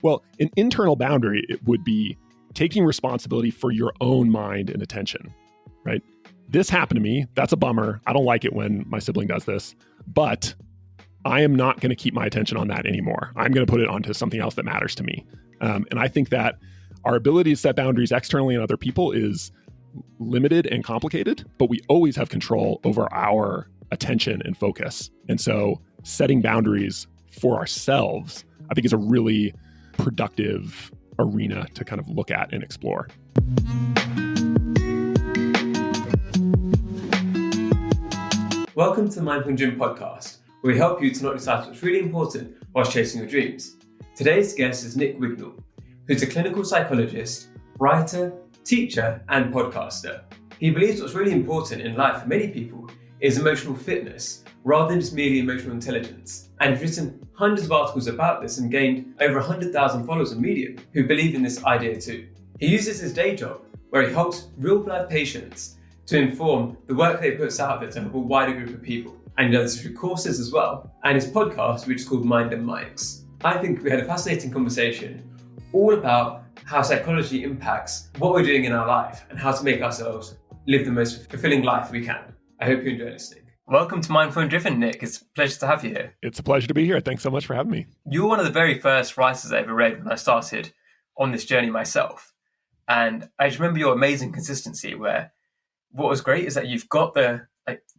Well, an internal boundary it would be taking responsibility for your own mind and attention, right? This happened to me. That's a bummer. I don't like it when my sibling does this, but I am not going to keep my attention on that anymore. I'm going to put it onto something else that matters to me. And I think that our ability to set boundaries externally in other people is limited and complicated, but we always have control over our attention and focus. And so setting boundaries for ourselves, I think, is a really productive arena to kind of look at and explore. Welcome to the Mindful Dream podcast, where we help you to not decide what's really important whilst chasing your dreams. Today's guest is Nick Wignall, who's a clinical psychologist, writer, teacher, and podcaster. He believes what's really important in life for many people is emotional fitness, rather than just merely emotional intelligence. And he's written hundreds of articles about this and gained over 100,000 followers on Medium who believe in this idea too. He uses his day job, where he helps real-life patients, to inform the work that he puts out there to help a wider group of people. And he does this through courses as well, and his podcast, which is called Mind and Mics. I think we had a fascinating conversation all about how psychology impacts what we're doing in our life and how to make ourselves live the most fulfilling life we can. I hope you enjoy listening. Welcome to Mindful and Driven, Nick. It's a pleasure to have you here. It's a pleasure to be here. Thanks so much for having me. You were one of the very first writers I ever read when I started on this journey myself. And I just remember your amazing consistency, where what was great is that you've got the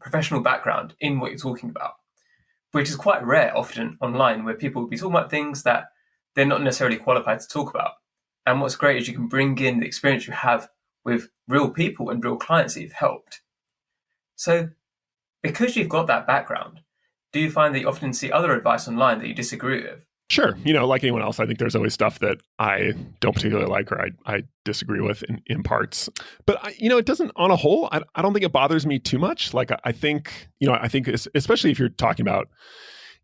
professional background in what you're talking about, which is quite rare often online, where people will be talking about things that they're not necessarily qualified to talk about. And what's great is you can bring in the experience you have with real people and real clients that you've helped. So because you've got that background, do you find that you often see other advice online that you disagree with? Sure. Like anyone else, I think there's always stuff that I don't particularly like or I disagree with in parts. But, it doesn't, on a whole, I don't think it bothers me too much. Like, I think especially if you're talking about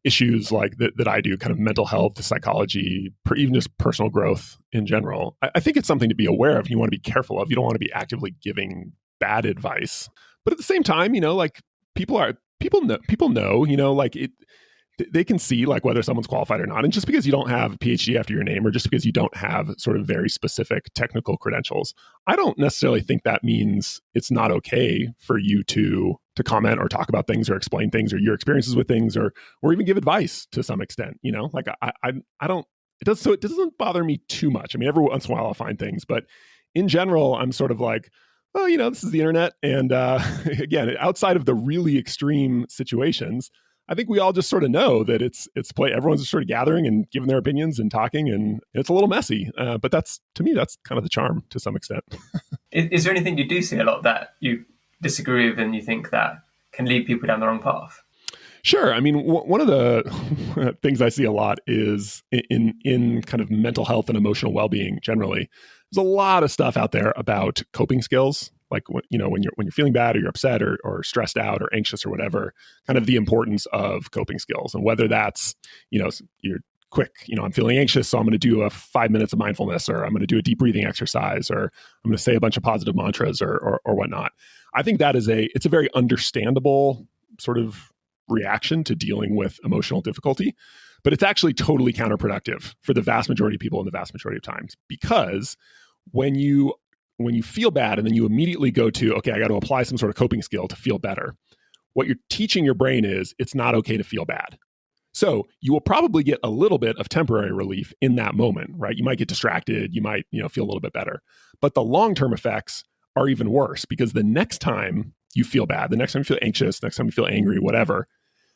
issues like that I do, kind of mental health, psychology, even just personal growth in general, I think it's something to be aware of. You want to be careful of. You don't want to be actively giving bad advice. But at the same time, people know, they can see like whether someone's qualified or not. And just because you don't have a PhD after your name, or just because you don't have sort of very specific technical credentials, I don't necessarily think that means it's not okay for you to comment or talk about things or explain things or your experiences with things or even give advice to some extent. I don't, it doesn't bother me too much. I mean, every once in a while I'll find things, but in general, I'm sort of like, well, this is the internet. And again, outside of the really extreme situations, I think we all just sort of know that it's play. Everyone's just sort of gathering and giving their opinions and talking, and it's a little messy. But to me, that's kind of the charm to some extent. Is there anything you do see a lot that you disagree with and you think that can lead people down the wrong path? Sure. I mean, one of the things I see a lot is in kind of mental health and emotional well-being generally. There's a lot of stuff out there about coping skills, like when you're feeling bad or you're upset or stressed out or anxious or whatever, kind of the importance of coping skills, and whether that's you're quick. I'm feeling anxious, so I'm going to do 5 minutes of mindfulness, or I'm going to do a deep breathing exercise, or I'm going to say a bunch of positive mantras or whatnot. I think that it's a very understandable sort of reaction to dealing with emotional difficulty, but it's actually totally counterproductive for the vast majority of people in the vast majority of times, because when you feel bad and then you immediately go to, okay, I got to apply some sort of coping skill to feel better, what you're teaching your brain is it's not okay to feel bad. So you will probably get a little bit of temporary relief in that moment, right? You might get distracted, you might feel a little bit better, but the long-term effects are even worse, because the next time you feel bad, the next time you feel anxious, next time you feel angry, whatever,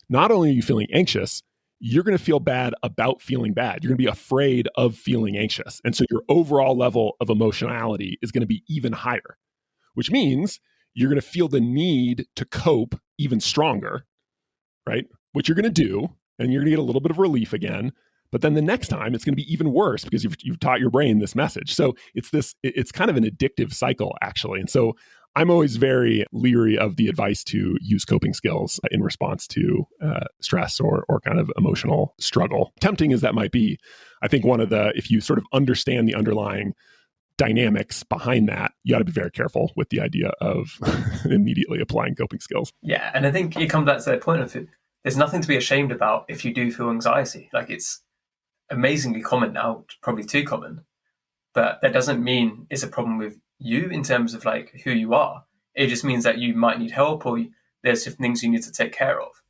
not only are you feeling anxious, you're going to feel bad about feeling bad. You're going to be afraid of feeling anxious. And so your overall level of emotionality is going to be even higher, which means you're going to feel the need to cope even stronger, right? Which you're going to do, and you're going to get a little bit of relief again. But then the next time it's going to be even worse, because you've taught your brain this message. So it's kind of an addictive cycle, actually. And so I'm always very leery of the advice to use coping skills in response to stress or kind of emotional struggle. Tempting as that might be, I think if you sort of understand the underlying dynamics behind that, you got to be very careful with the idea of immediately applying coping skills. Yeah, and I think it comes back to that point of it. There's nothing to be ashamed about if you do feel anxiety. Like, it's amazingly common now, probably too common. But that doesn't mean it's a problem with you in terms of like who you are. It just means that you might need help, or there's different things you need to take care of.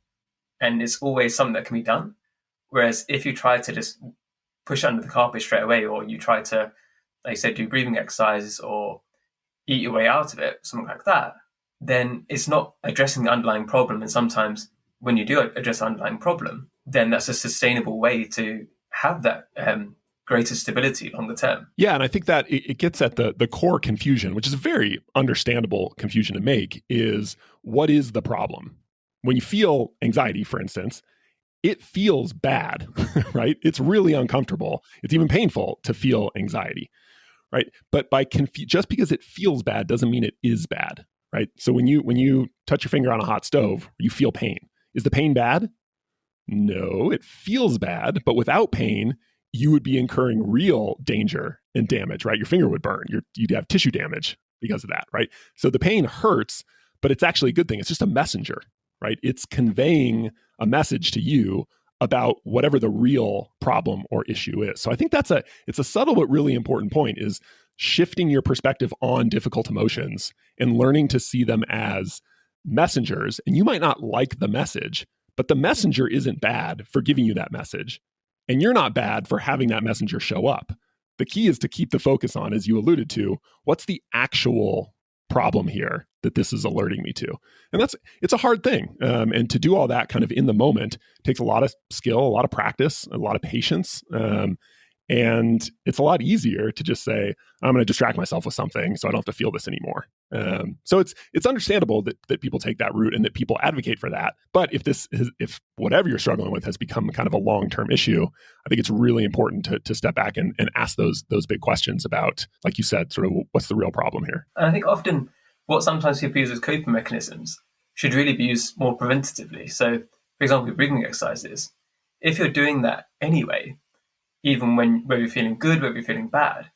And it's always something that can be done. Whereas if you try to just push it under the carpet straight away, or you try to, like I said, do breathing exercises or eat your way out of it, something like that, then it's not addressing the underlying problem. And sometimes when you do address the underlying problem, then that's a sustainable way to have that greater stability longer term. Yeah, and I think that it gets at the core confusion, which is a very understandable confusion to make, is what is the problem? When you feel anxiety, for instance, it feels bad, right? It's really uncomfortable. It's even painful to feel anxiety, right? But just because it feels bad doesn't mean it is bad, right? So when you touch your finger on a hot stove, you feel pain. Is the pain bad? No, it feels bad, but without pain, you would be incurring real danger and damage, right? Your finger would burn. You'd have tissue damage because of that, right? So the pain hurts, but it's actually a good thing. It's just a messenger, right? It's conveying a message to you about whatever the real problem or issue is. So I think it's a subtle but really important point, is shifting your perspective on difficult emotions and learning to see them as messengers. And you might not like the message, but the messenger isn't bad for giving you that message. And you're not bad for having that messenger show up. The key is to keep the focus on, as you alluded to, what's the actual problem here that this is alerting me to? And it's a hard thing. And to do all that kind of in the moment takes a lot of skill, a lot of practice, a lot of patience. And it's a lot easier to just say, I'm going to distract myself with something so I don't have to feel this anymore. So it's understandable that people take that route and that people advocate for that. But if whatever you're struggling with has become kind of a long-term issue, I think it's really important to step back and ask those big questions about, like you said, sort of what's the real problem here. And I think often what sometimes people use as coping mechanisms should really be used more preventatively. So, for example, breathing exercises, if you're doing that anyway, even whether you're feeling good, whether you're feeling bad,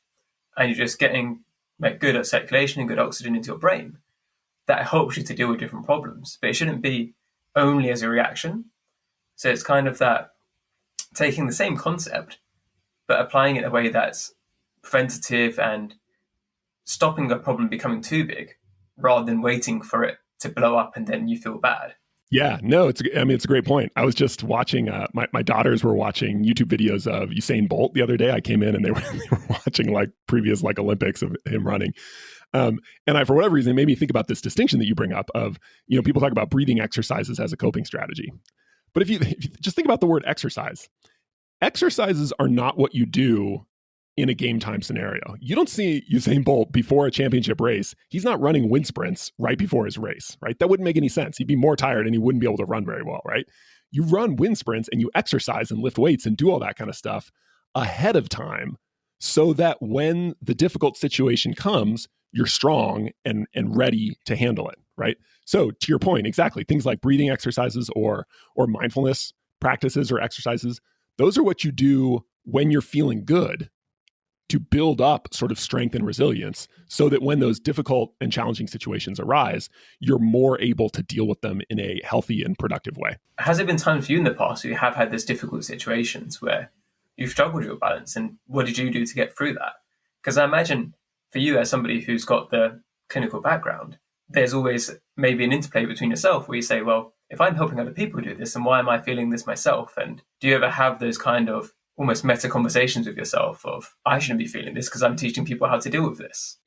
and you're just getting good at circulation and good oxygen into your brain, that helps you to deal with different problems. But it shouldn't be only as a reaction. So it's kind of that taking the same concept, but applying it in a way that's preventative and stopping a problem becoming too big, rather than waiting for it to blow up and then you feel bad. Yeah, no, it's a great point. I was just watching, my daughters were watching YouTube videos of Usain Bolt the other day. I came in and they were watching like previous like Olympics of him running. And for whatever reason, it made me think about this distinction that you bring up of, people talk about breathing exercises as a coping strategy. But if you just think about the word exercise, exercises are not what you do in a game time scenario. You don't see Usain Bolt before a championship race. He's not running wind sprints right before his race, right? That wouldn't make any sense. He'd be more tired and he wouldn't be able to run very well, right? You run wind sprints and you exercise and lift weights and do all that kind of stuff ahead of time so that when the difficult situation comes, you're strong and ready to handle it, right? So to your point, exactly, things like breathing exercises or mindfulness practices or exercises, those are what you do when you're feeling good, to build up sort of strength and resilience so that when those difficult and challenging situations arise, you're more able to deal with them in a healthy and productive way. Has there been times for you in the past where you have had these difficult situations where you've struggled with your balance, and what did you do to get through that? Because I imagine for you, as somebody who's got the clinical background, there's always maybe an interplay between yourself where you say, well, if I'm helping other people do this, then why am I feeling this myself? And do you ever have those kind of almost meta conversations with yourself of, I shouldn't be feeling this because I'm teaching people how to deal with this?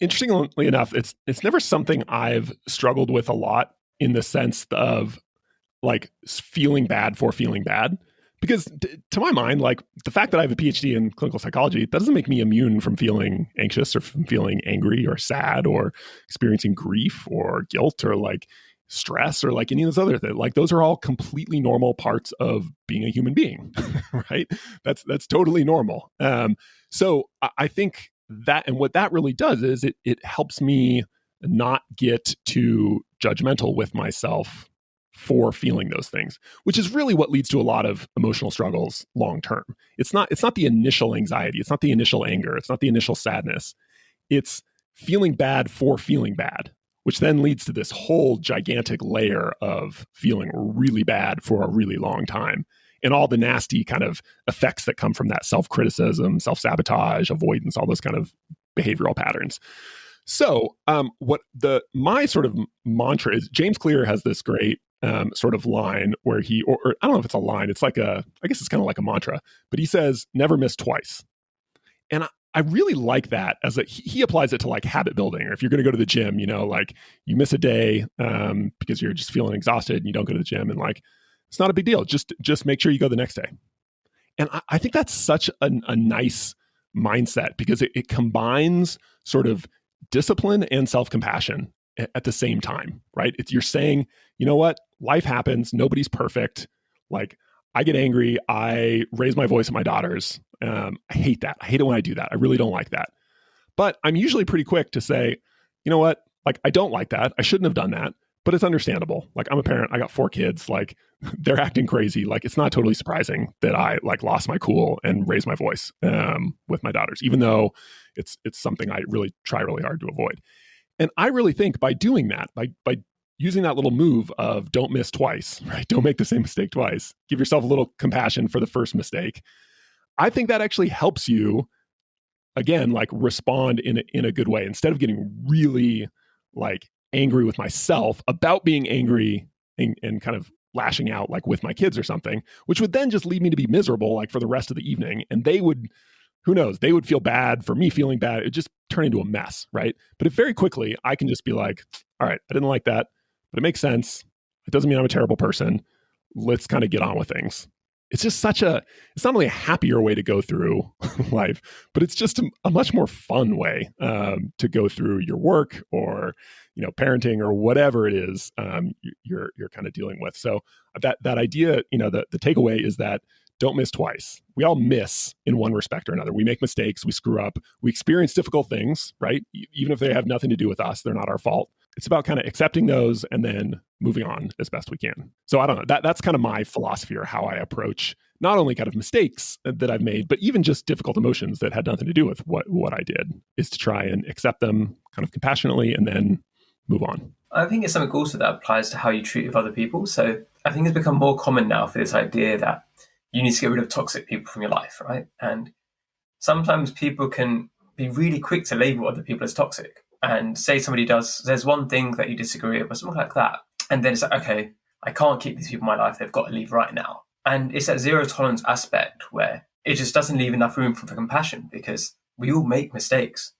Interestingly enough, it's never something I've struggled with a lot, in the sense of like feeling bad for feeling bad. Because to my mind, like the fact that I have a PhD in clinical psychology, that doesn't make me immune from feeling anxious or from feeling angry or sad or experiencing grief or guilt or like stress or like any of those other things. Like those are all completely normal parts of being a human being, right? That's totally normal. So I think that, and what that really does is it helps me not get too judgmental with myself for feeling those things, which is really what leads to a lot of emotional struggles long term. It's not the initial anxiety, it's not the initial anger, it's not the initial sadness. It's feeling bad for feeling bad, which then leads to this whole gigantic layer of feeling really bad for a really long time. and all the nasty kind of effects that come from that self-criticism, self-sabotage, avoidance, all those kind of behavioral patterns. So my sort of mantra is, James Clear has this great sort of line where or I don't know if it's a line, it's like I guess it's kind of like a mantra, but he says, never miss twice. And I really like that he applies it to like habit building, or if you're going to go to the gym, like you miss a day because you're just feeling exhausted and you don't go to the gym, and like, it's not a big deal. Just make sure you go the next day. And I think that's such a nice mindset, because it combines sort of discipline and self-compassion at the same time, right? You're saying, you know what? Life happens. Nobody's perfect. Like, I get angry. I raise my voice at my daughters. I hate that. I hate it when I do that. I really don't like that. But I'm usually pretty quick to say, you know what? Like, I don't like that. I shouldn't have done that, but it's understandable. Like, I'm a parent. I got 4 kids. Like, they're acting crazy. Like, it's not totally surprising that I like lost my cool and raised my voice with my daughters, even though it's something I really try really hard to avoid. And I really think by doing that, by using that little move of don't miss twice, right? Don't make the same mistake twice. Give yourself a little compassion for the first mistake. I think that actually helps you, again, like respond in a good way, instead of getting really like angry with myself about being angry and kind of lashing out like with my kids or something, which would then just lead me to be miserable like for the rest of the evening. And they would, who knows, they would feel bad for me feeling bad. It just turn into a mess, right? But if very quickly I can just be like, all right, I didn't like that, but it makes sense. It doesn't mean I'm a terrible person. Let's kind of get on with things. It's just it's not only a happier way to go through life, but it's just a much more fun way to go through your work or, parenting or whatever it is you're kind of dealing with. So that idea, the takeaway is that don't miss twice. We all miss in one respect or another. We make mistakes, we screw up, we experience difficult things, right? Even if they have nothing to do with us, they're not our fault. It's about kind of accepting those and then moving on as best we can. So I don't know, that's kind of my philosophy, or how I approach not only kind of mistakes that I've made, but even just difficult emotions that had nothing to do with what I did, is to try and accept them kind of compassionately and then move on. I think it's something also that applies to how you treat with other people. So I think it's become more common now for this idea that you need to get rid of toxic people from your life, right? And sometimes people can be really quick to label other people as toxic, and say there's one thing that you disagree with or something like that. And then it's like, okay, I can't keep these people in my life. They've got to leave right now. And it's that zero tolerance aspect where it just doesn't leave enough room for compassion, because we all make mistakes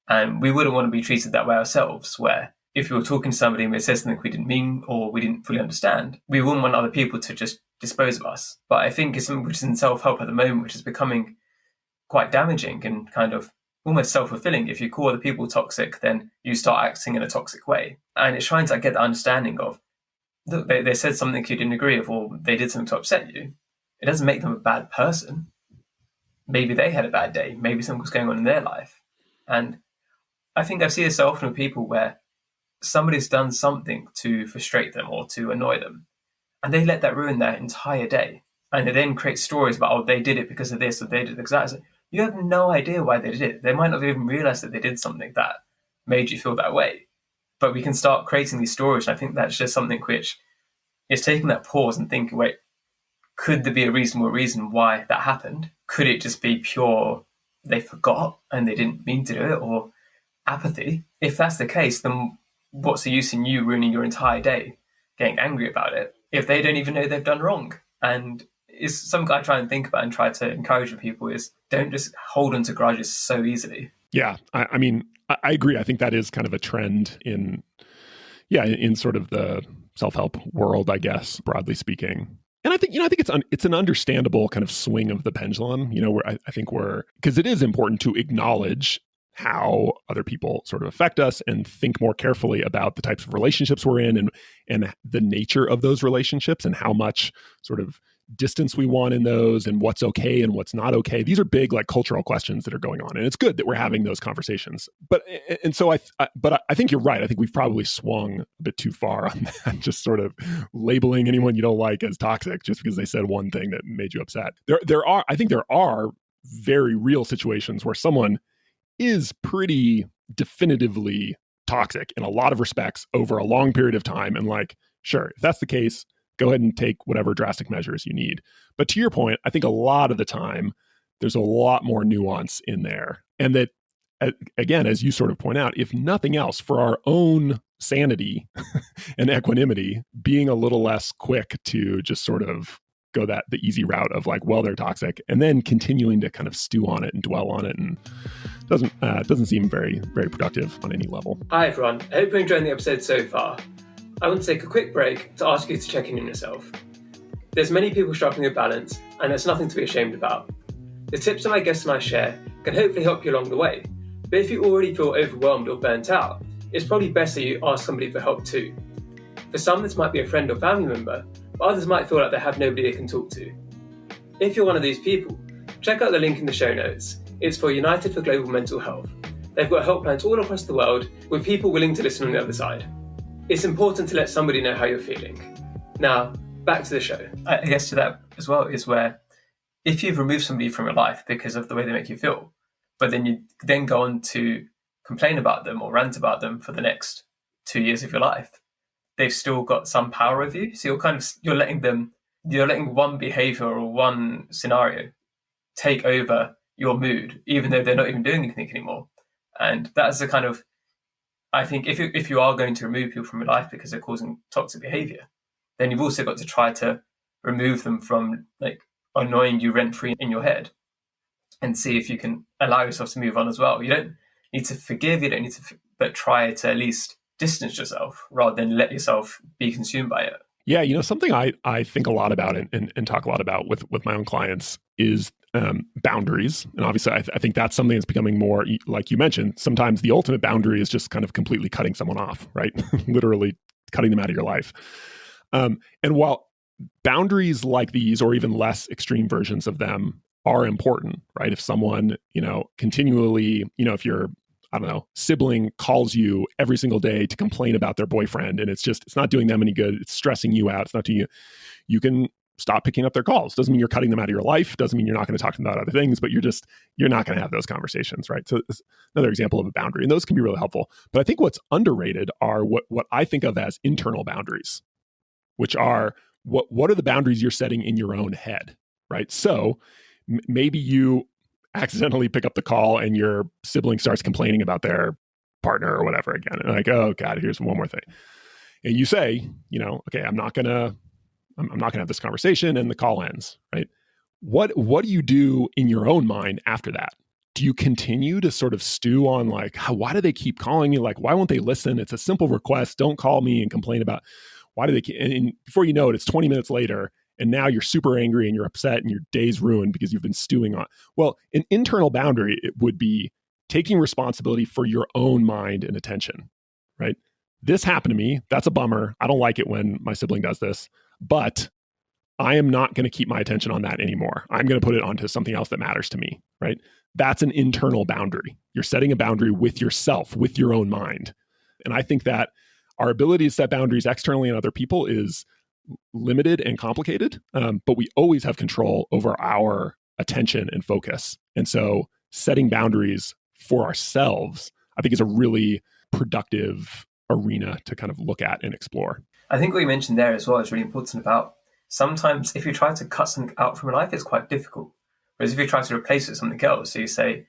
and we wouldn't want to be treated that way ourselves, where if we were talking to somebody and we said something we didn't mean or we didn't fully understand, we wouldn't want other people to just dispose of us. But I think it's something which is in self-help at the moment, which is becoming quite damaging and kind of almost self-fulfilling. If you call other people toxic, then you start acting in a toxic way. And it's trying to get that understanding of, look, they said something you didn't agree with, or they did something to upset you. It doesn't make them a bad person. Maybe they had a bad day. Maybe something was going on in their life. And I think I see this so often with people where somebody's done something to frustrate them or to annoy them, and they let that ruin their entire day. And they then create stories about, oh, they did it because of this, or they did it because of that. You have no idea why they did it. They might not even realize that they did something that made you feel that way. But we can start creating these stories. And I think that's just something which is taking that pause and thinking, wait, could there be a reasonable reason why that happened? Could it just be pure, they forgot and they didn't mean to do it, or apathy? If that's the case, then what's the use in you ruining your entire day, getting angry about it, if they don't even know they've done wrong? And it's something I try and think about and try to encourage people is, don't just hold on to grudges so easily. Yeah, I mean, I agree. I think that is kind of a trend in sort of the self-help world, I guess, broadly speaking. And I think it's an understandable kind of swing of the pendulum, where I think because it is important to acknowledge how other people sort of affect us and think more carefully about the types of relationships we're in and the nature of those relationships and how much sort of distance we want in those and what's okay and what's not okay. These are big like cultural questions that are going on, and it's good that we're having those conversations. But I think you're right. I think we've probably swung a bit too far on that, just sort of labeling anyone you don't like as toxic just because they said one thing that made you upset. There are very real situations where someone is pretty definitively toxic in a lot of respects over a long period of time. And like, sure, if that's the case, go ahead and take whatever drastic measures you need. But to your point, I think a lot of the time, there's a lot more nuance in there. And that, again, as you sort of point out, if nothing else, for our own sanity and equanimity, being a little less quick to just sort of go the easy route of like, well, they're toxic, and then continuing to kind of stew on it and dwell on it, and doesn't seem very, very productive on any level. Hi everyone, I hope you're enjoying the episode so far. I want to take a quick break to ask you to check in on yourself. There's many people struggling with balance, and there's nothing to be ashamed about. The tips that my guests and I share can hopefully help you along the way, but if you already feel overwhelmed or burnt out, it's probably best that you ask somebody for help too. For some, this might be a friend or family member, but others might feel like they have nobody they can talk to. If you're one of these people, check out the link in the show notes. It's for United for Global Mental Health. They've got helplines all across the world with people willing to listen on the other side. It's important to let somebody know how you're feeling. Now, back to the show. I guess to that as well is where if you've removed somebody from your life because of the way they make you feel, but then you then go on to complain about them or rant about them for the next 2 years of your life, they've still got some power over you. So you're letting one behavior or one scenario take over your mood, even though they're not even doing anything anymore. And that's the kind of, I think if you are going to remove people from your life because they're causing toxic behavior, then you've also got to try to remove them from like annoying you rent-free in your head and see if you can allow yourself to move on as well. You don't need to forgive, you don't need to, but try to at least distance yourself rather than let yourself be consumed by it. Yeah, something I think a lot about and talk a lot about with my own clients is boundaries. And obviously, I think that's something that's becoming more, like you mentioned, sometimes the ultimate boundary is just kind of completely cutting someone off, right? Literally cutting them out of your life. And while boundaries like these, or even less extreme versions of them, are important, right? If someone, continually, if your, I don't know, sibling calls you every single day to complain about their boyfriend, and it's not doing them any good, it's stressing you out, it's not doing you can stop picking up their calls. Doesn't mean you're cutting them out of your life, doesn't mean you're not going to talk to them about other things, but you're not going to have those conversations, right? So it's another example of a boundary, and those can be really helpful. But I think what's underrated are what I think of as internal boundaries, which are what are the boundaries you're setting in your own head, right? So maybe you accidentally pick up the call and your sibling starts complaining about their partner or whatever again. And like, oh God, here's one more thing. And you say, okay, I'm not gonna have this conversation, and the call ends, right? What do you do in your own mind after that? Do you continue to sort of stew on like, why do they keep calling me? Like, why won't they listen? It's a simple request. Don't call me and complain about why do they keep, and before you know it, it's 20 minutes later. And now you're super angry and you're upset and your day's ruined because you've been stewing on. Well, an internal boundary, it would be taking responsibility for your own mind and attention, right? This happened to me. That's a bummer. I don't like it when my sibling does this, but I am not going to keep my attention on that anymore. I'm going to put it onto something else that matters to me, right? That's an internal boundary. You're setting a boundary with yourself, with your own mind. And I think that our ability to set boundaries externally in other people is limited and complicated, but we always have control over our attention and focus. And so setting boundaries for ourselves, I think, is a really productive arena to kind of look at and explore. I think what you mentioned there as well is really important about sometimes if you try to cut something out from your life, it's quite difficult. Whereas if you try to replace it with something else, so you say,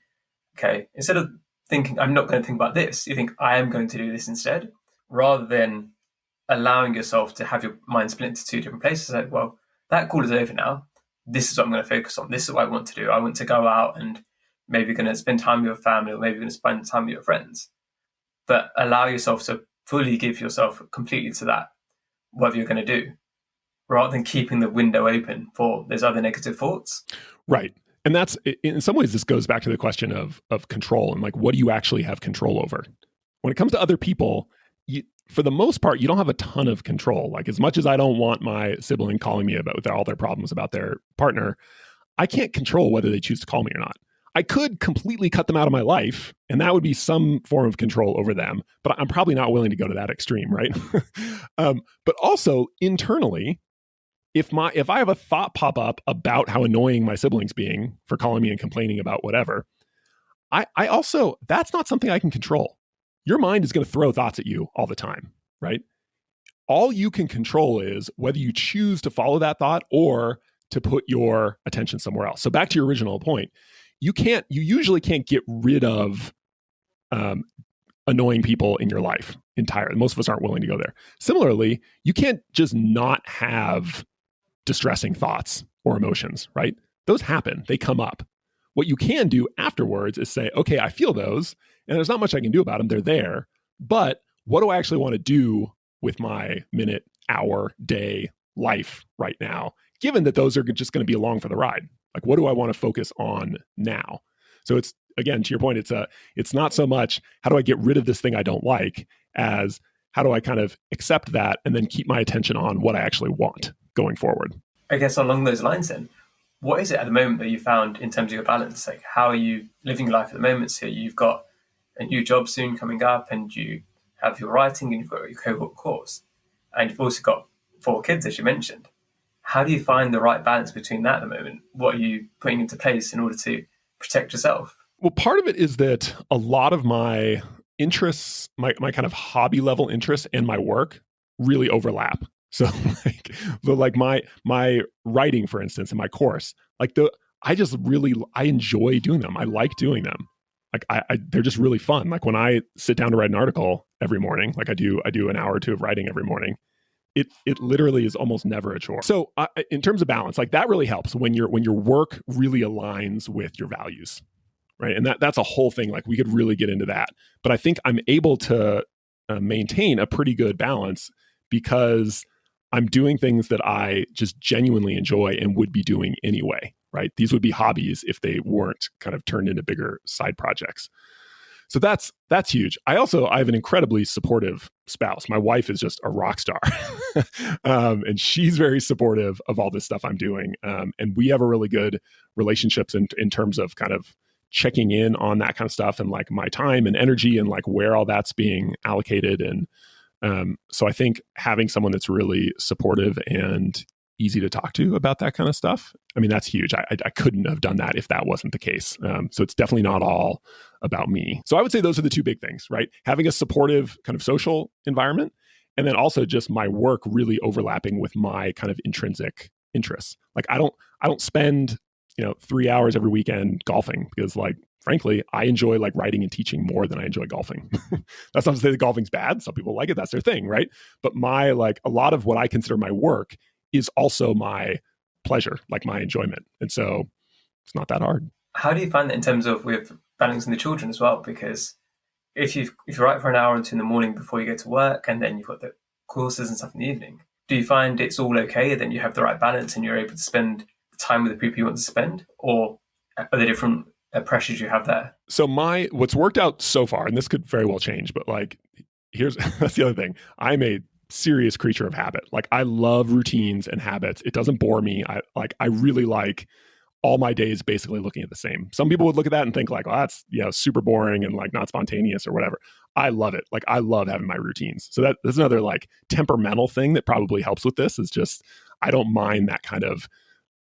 okay, instead of thinking, I'm not going to think about this, you think, I am going to do this instead, rather than allowing yourself to have your mind split into two different places. Like, well, that call is over now. This is what I'm going to focus on. This is what I want to do. I want to go out and maybe going to spend time with your family, or maybe going to spend time with your friends. But allow yourself to fully give yourself completely to that, whatever you're going to do, rather than keeping the window open for those other negative thoughts. Right. And that's, in some ways, this goes back to the question of control and like, what do you actually have control over? When it comes to other people, for the most part, you don't have a ton of control. Like, as much as I don't want my sibling calling me about all their problems about their partner, I can't control whether they choose to call me or not. I could completely cut them out of my life, and that would be some form of control over them, but I'm probably not willing to go to that extreme, right? But also internally, if I have a thought pop up about how annoying my sibling's being for calling me and complaining about whatever, I also, that's not something I can control. Your mind is going to throw thoughts at you all the time, right? all you can control is whether you choose to follow that thought or to put your attention somewhere else. So back to your original point, you usually can't get rid of annoying people in your life entirely. Most of us aren't willing to go there. Similarly, you can't just not have distressing thoughts or emotions, right? Those happen, they come up. What you can do afterwards is say, okay, I feel those, and there's not much I can do about them. They're there, but what do I actually want to do with my minute, hour, day, life right now, given that those are just going to be along for the ride? Like, what do I want to focus on now? So it's, again, to your point, it's not so much how do I get rid of this thing I don't like as how do I kind of accept that and then keep my attention on what I actually want going forward. I guess along those lines then, what is it at the moment that you found in terms of your balance? Like, how are you living your life at the moment? So you've got a new job soon coming up, and you have your writing, and you've got your cohort course, and you've also got 4 kids, as you mentioned. How do you find the right balance between that at the moment? What are you putting into place in order to protect yourself? Well, part of it is that a lot of my interests, my kind of hobby level interests and my work really overlap. So like my writing, for instance, in my course, I enjoy doing them. I like doing them. Like they're just really fun. Like when I sit down to write an article every morning, like I do an hour or 2 of writing every morning. It literally is almost never a chore. So in terms of balance, like that really helps when your work really aligns with your values, right? And that's a whole thing. Like we could really get into that. But I think I'm able to maintain a pretty good balance because I'm doing things that I just genuinely enjoy and would be doing anyway, right? These would be hobbies if they weren't kind of turned into bigger side projects. So that's huge. I have an incredibly supportive spouse. My wife is just a rock star. And she's very supportive of all this stuff I'm doing. And we have a really good relationships in terms of kind of checking in on that kind of stuff and like my time and energy and like where all that's being allocated. And so I think having someone that's really supportive and easy to talk to about that kind of stuff, I mean, that's huge. I couldn't have done that if that wasn't the case. So it's definitely not all about me. So I would say those are the 2 big things, right? Having a supportive kind of social environment, and then also just my work really overlapping with my kind of intrinsic interests. Like I don't spend 3 hours every weekend golfing because, like, frankly, I enjoy like writing and teaching more than I enjoy golfing. That's not to say that golfing's bad. Some people like it. That's their thing, right? But a lot of what I consider my work is also my pleasure, like my enjoyment. And so it's not that hard. How do you find that in terms of with balancing the children as well? Because if you write for an hour or 2 in the morning before you go to work, and then you've got the courses and stuff in the evening, do you find it's all okay? Then you have the right balance and you're able to spend time with the people you want to spend, or are there different pressures you have there? So what's worked out so far, and this could very well change, but like that's the other thing. I'm a serious creature of habit. Like I love routines and habits. It doesn't bore me. I really like all my days basically looking at the same. Some people would look at that and think like, oh, that's super boring and like not spontaneous or whatever. I love it. Like I love having my routines. So that's another like temperamental thing that probably helps with this is just I don't mind that kind of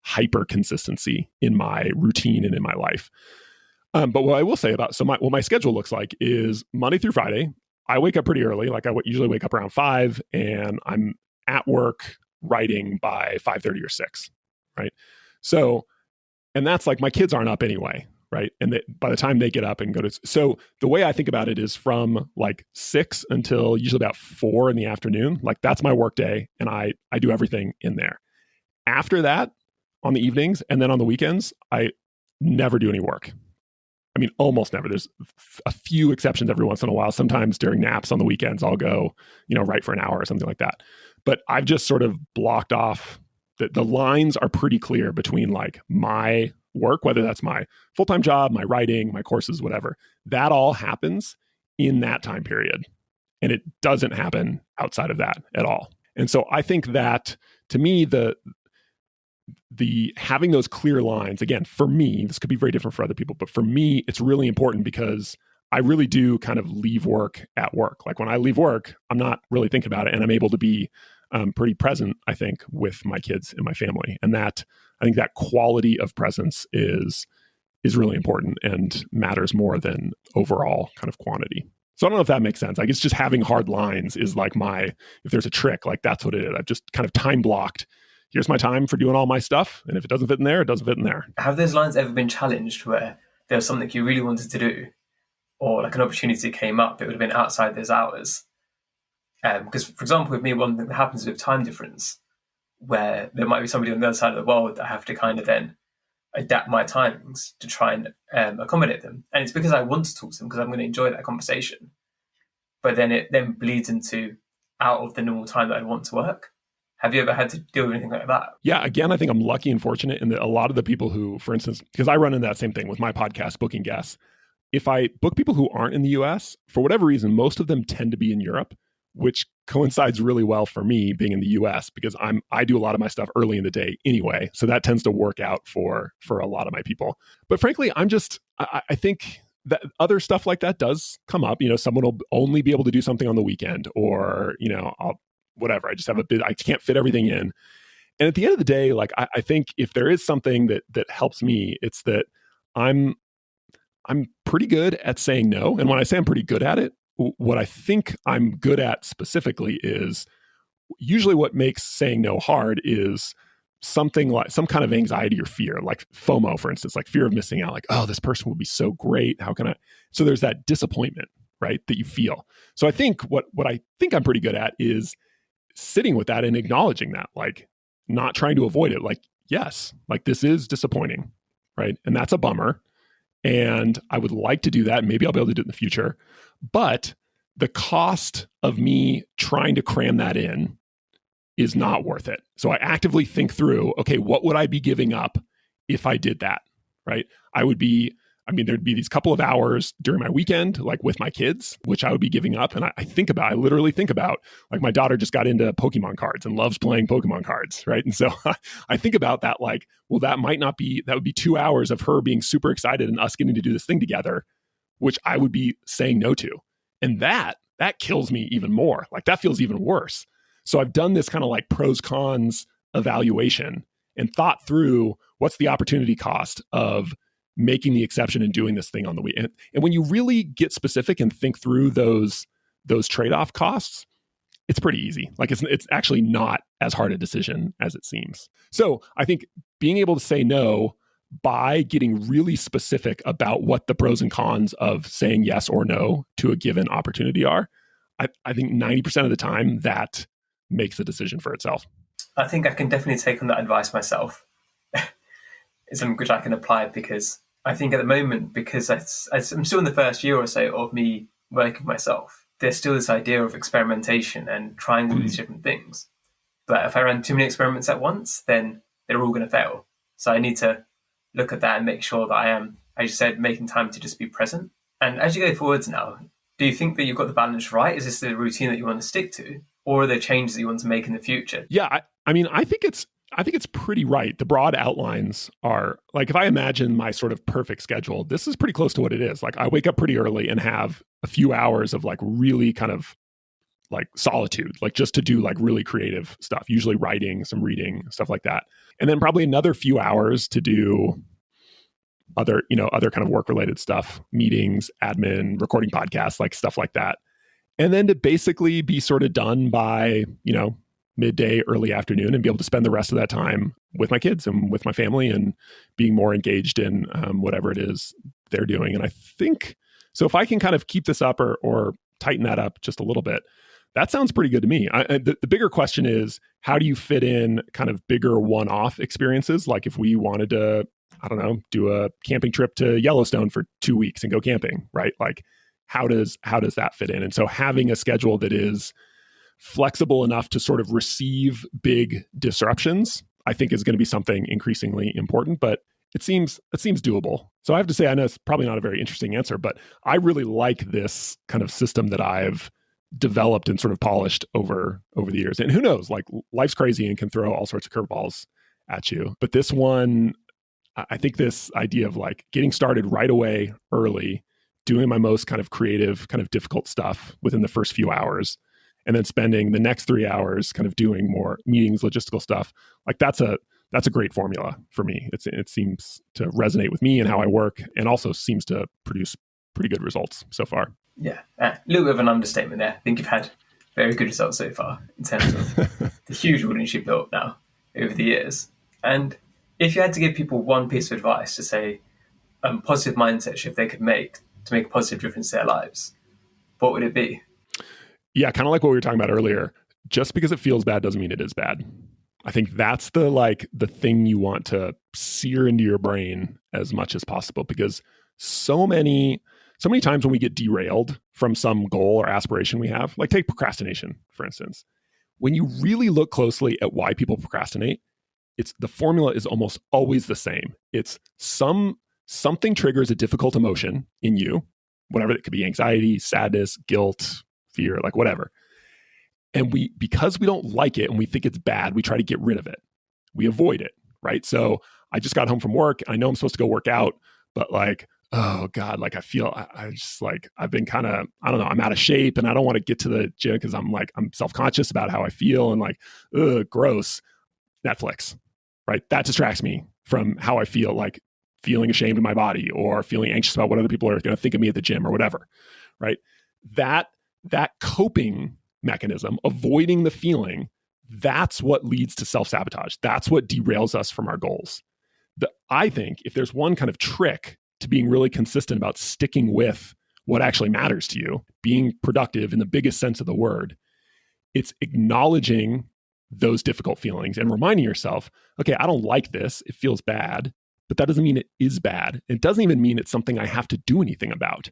hyper consistency in my routine and in my life. But what I will say about what my schedule looks like is Monday through Friday. I wake up pretty early. Like I usually wake up around 5 and I'm at work writing by 5:30 or 6, right? So, and that's like my kids aren't up anyway, right? And by the time they get up and go to, so the way I think about it is from like 6 until usually about 4 in the afternoon. Like that's my work day, and I do everything in there. After that, on the evenings and then on the weekends, I never do any work. I mean, almost never. There's a few exceptions every once in a while. Sometimes during naps on the weekends, I'll go, write for an hour or something like that. But I've just sort of blocked off the lines are pretty clear between like my work, whether that's my full-time job, my writing, my courses, whatever. That all happens in that time period. And it doesn't happen outside of that at all. And so I think that to me, the having those clear lines, again, for me, this could be very different for other people, but for me, it's really important because I really do kind of leave work at work. Like when I leave work, I'm not really thinking about it, and I'm able to be pretty present, I think, with my kids and my family. And I think that quality of presence is really important and matters more than overall kind of quantity. So I don't know if that makes sense. I guess just having hard lines is like if there's a trick, like that's what it is. I've just kind of time blocked. Here's my time for doing all my stuff. And if it doesn't fit in there, it doesn't fit in there. Have those lines ever been challenged where there was something you really wanted to do, or like an opportunity came up, it would have been outside those hours? Because, for example, with me, one thing that happens with time difference, where there might be somebody on the other side of the world that I have to kind of then adapt my timings to try and accommodate them. And it's because I want to talk to them, because I'm going to enjoy that conversation. But then it then bleeds into out of the normal time that I'd want to work. Have you ever had to deal with anything like that? Yeah, again, I think I'm lucky and fortunate in that a lot of the people who, for instance, because I run into that same thing with my podcast, booking guests. If I book people who aren't in the US, for whatever reason, most of them tend to be in Europe, which coincides really well for me being in the US because I do a lot of my stuff early in the day anyway. So that tends to work out for a lot of my people. But frankly, I think that other stuff like that does come up. Someone will only be able to do something on the weekend, or, whatever. I just have I can't fit everything in. And at the end of the day, like I think if there is something that helps me, it's that I'm pretty good at saying no. And when I say I'm pretty good at it, what I think I'm good at specifically is usually what makes saying no hard is something like some kind of anxiety or fear, like FOMO, for instance, like fear of missing out, like, oh, this person would be so great. How can I? So there's that disappointment, right, that you feel. So I think what I think I'm pretty good at is sitting with that and acknowledging that, like not trying to avoid it. Like, yes, like this is disappointing, right? And that's a bummer. And I would like to do that. Maybe I'll be able to do it in the future. But the cost of me trying to cram that in is not worth it. So I actively think through, okay, what would I be giving up if I did that, right? There'd be these couple of hours during my weekend, like with my kids, which I would be giving up. And I literally think about, like my daughter just got into Pokemon cards and loves playing Pokemon cards, right? And so I think about that like, well, that would be 2 hours of her being super excited and us getting to do this thing together, which I would be saying no to. And that kills me even more. Like that feels even worse. So I've done this kind of like pros cons evaluation and thought through what's the opportunity cost of making the exception and doing this thing on the weekend. And when you really get specific and think through those trade-off costs, it's pretty easy. Like it's actually not as hard a decision as it seems. So I think being able to say no by getting really specific about what the pros and cons of saying yes or no to a given opportunity are, I think 90% of the time that makes the decision for itself. I think I can definitely take on that advice myself. It's something which I can apply, because I think at the moment, because I'm still in the first year or so of me working with myself, there's still this idea of experimentation and trying all these different things. But if I run too many experiments at once, then they're all going to fail. So I need to look at that and make sure that I am, as you said, making time to just be present. And as you go forwards now, do you think that you've got the balance right? Is this the routine that you want to stick to? Or are there changes that you want to make in the future? Yeah, I think it's pretty right. The broad outlines are like, if I imagine my sort of perfect schedule, this is pretty close to what it is. Like I wake up pretty early and have a few hours of like really kind of like solitude, like just to do like really creative stuff, usually writing, some reading, stuff like that. And then probably another few hours to do other kind of work related stuff, meetings, admin, recording podcasts, like stuff like that. And then to basically be sort of done by, midday, early afternoon, and be able to spend the rest of that time with my kids and with my family and being more engaged in whatever it is they're doing. And I think, so if I can kind of keep this up or tighten that up just a little bit, that sounds pretty good to me. The bigger question is, how do you fit in kind of bigger one-off experiences? Like if we wanted to, I don't know, do a camping trip to Yellowstone for 2 weeks and go camping, right? Like how does that fit in? And so having a schedule that is flexible enough to sort of receive big disruptions, I think is going to be something increasingly important, but it seems doable. So I have to say, I know it's probably not a very interesting answer, but I really like this kind of system that I've developed and sort of polished over the years. And who knows, like life's crazy and can throw all sorts of curveballs at you. But this one, I think this idea of like getting started right away early, doing my most kind of creative, kind of difficult stuff within the first few hours, and then spending the next 3 hours kind of doing more meetings, logistical stuff, like that's a great formula for me. It seems to resonate with me and how I work, and also seems to produce pretty good results so far. Yeah, a little bit of an understatement there. I think you've had very good results so far in terms of the huge audience you've built now over the years. And if you had to give people one piece of advice to say positive mindset shift they could make to make a positive difference to their lives, what would it be? Yeah, kind of like what we were talking about earlier. Just because it feels bad doesn't mean it is bad. I think that's the thing you want to sear into your brain as much as possible, because so many times when we get derailed from some goal or aspiration we have, like take procrastination, for instance, when you really look closely at why people procrastinate, the formula is almost always the same. It's something triggers a difficult emotion in you, whatever it could be, anxiety, sadness, guilt, fear, like whatever. And because we don't like it and we think it's bad, we try to get rid of it. We avoid it, right? So I just got home from work. I know I'm supposed to go work out, but like, oh God, like I just like, I've been kind of, I don't know, I'm out of shape and I don't want to get to the gym because I'm self-conscious about how I feel and like, ugh, gross. Netflix, right? That distracts me from how I feel, like feeling ashamed of my body or feeling anxious about what other people are going to think of me at the gym or whatever, right? That coping mechanism, avoiding the feeling, that's what leads to self-sabotage. That's what derails us from our goals. I think if there's one kind of trick to being really consistent about sticking with what actually matters to you, being productive in the biggest sense of the word, it's acknowledging those difficult feelings and reminding yourself, okay, I don't like this. It feels bad, but that doesn't mean it is bad. It doesn't even mean it's something I have to do anything about.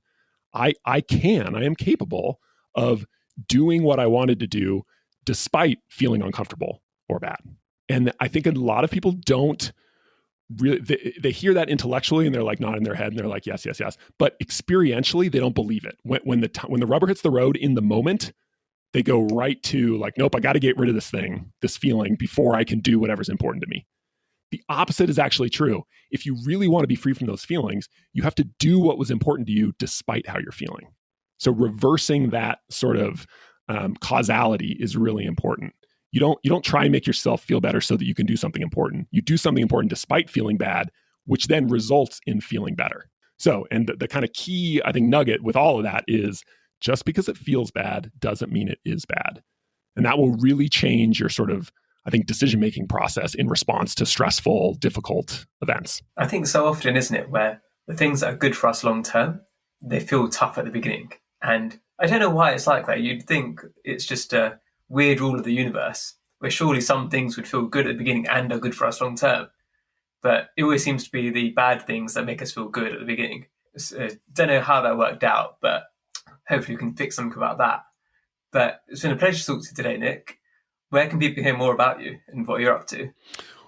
I am capable of doing what I wanted to do despite feeling uncomfortable or bad. And I think a lot of people don't really, they hear that intellectually and they're like nodding their head and they're like, yes, yes, yes. But experientially, they don't believe it. When the rubber hits the road in the moment, they go right to like, nope, I got to get rid of this feeling before I can do whatever's important to me. The opposite is actually true. If you really want to be free from those feelings, you have to do what was important to you despite how you're feeling. So reversing that sort of causality is really important. You don't try and make yourself feel better so that you can do something important. You do something important despite feeling bad, which then results in feeling better. So, and the kind of key, I think, nugget with all of that is just because it feels bad doesn't mean it is bad. And that will really change your sort of, I think, decision-making process in response to stressful, difficult events. I think so often, isn't it, where the things that are good for us long-term, they feel tough at the beginning. And I don't know why it's like that. You'd think it's just a weird rule of the universe, where surely some things would feel good at the beginning and are good for us long-term. But it always seems to be the bad things that make us feel good at the beginning. Don't know how that worked out, but hopefully we can fix something about that. But it's been a pleasure to talk to you today, Nick. Where can people hear more about you and what you're up to?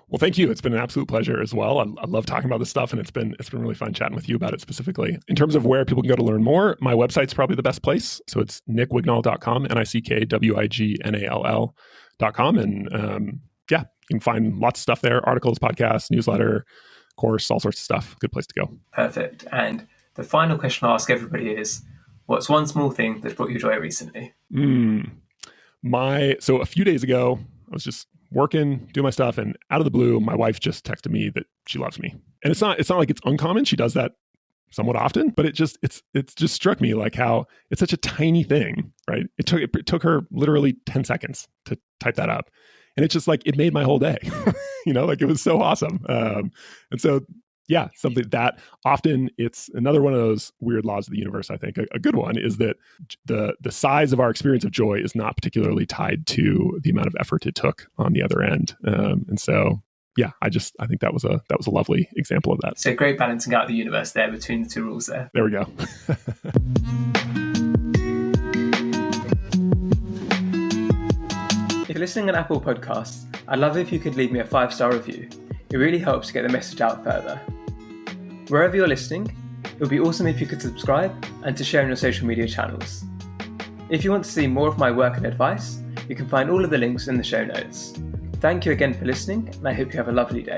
Well, thank you. It's been an absolute pleasure as well. I love talking about this stuff, and it's been really fun chatting with you about it specifically. In terms of where people can go to learn more, my website's probably the best place. So it's nickwignall.com, NickWignall.com. And yeah, you can find lots of stuff there, articles, podcasts, newsletter, course, all sorts of stuff. Good place to go. Perfect. And the final question I ask everybody is, what's one small thing that's brought you joy recently? So a few days ago, I was just working, doing my stuff, and out of the blue, my wife just texted me that she loves me. And it's not like it's uncommon. She does that somewhat often, but it just struck me like how it's such a tiny thing, right? It took her literally 10 seconds to type that up. And it's just like, it made my whole day, like it was so awesome. And so, yeah, something that often it's another one of those weird laws of the universe. I think a good one is that the size of our experience of joy is not particularly tied to the amount of effort it took on the other end. And so, yeah, I think that was a lovely example of that. So great balancing out the universe there between the two rules there. There we go. If you're listening on Apple Podcasts, I'd love it if you could leave me a 5-star review. It really helps to get the message out further. Wherever you're listening, it would be awesome if you could subscribe and to share on your social media channels. If you want to see more of my work and advice, you can find all of the links in the show notes. Thank you again for listening, and I hope you have a lovely day.